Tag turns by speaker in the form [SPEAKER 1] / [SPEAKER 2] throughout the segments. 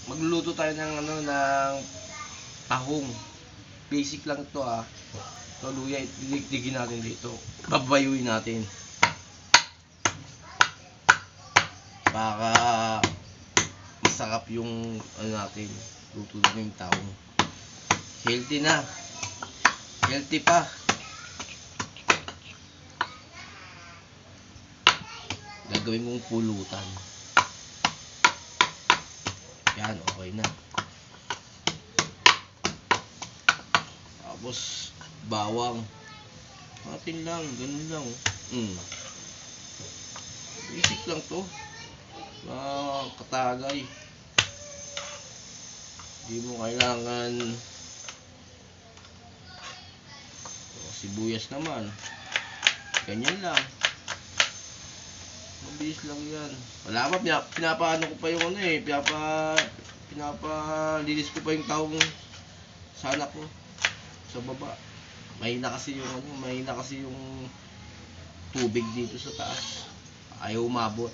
[SPEAKER 1] Magluluto tayo ng ng tahong. Basic lang to So, luya, itigin natin dito. Babayuin natin. Para masarap yung natin. Luto natin yung tahong. Healthy na. Healthy pa. Gagawin kong pulutan. Yan, okay na. Tapos, bawang. Natin lang, ganun lang. Basic lang to. Katagay. Hindi mo kailangan sibuyas naman. Ganyan lang. Mabilis lang yan. Wala pa, pinapaano ko pa yung pinapalinis ko pa yung tahong sa anak ko sa baba. Mahina kasi yung tubig dito sa taas. Ayaw umabot.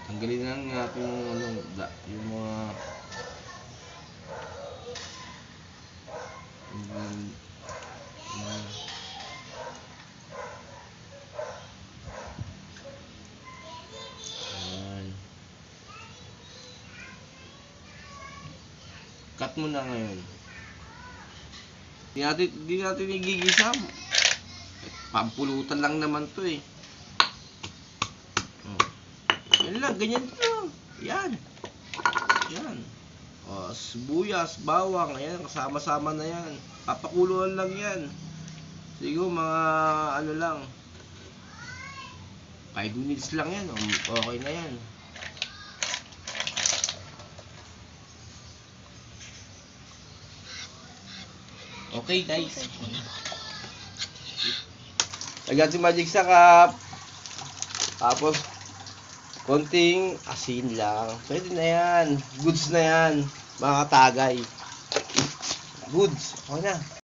[SPEAKER 1] Tanggalin lang natin yung mga cut mo na ngayon. Di natin igigisa. Pampulutan lang naman to eh. Yan lang, ganyan lang. Yan. Yan. Sibuyas, bawang, ayan, kasama-sama na yan. Papakuluan lang yan. Siguro mga lang. 5 minutes lang yan. Okay na yan. Okay guys. Agad si Magic sa cup. Tapos konting asin lang. Pwede na yan. Goods na yan. Mga katagay. Goods. Okay na.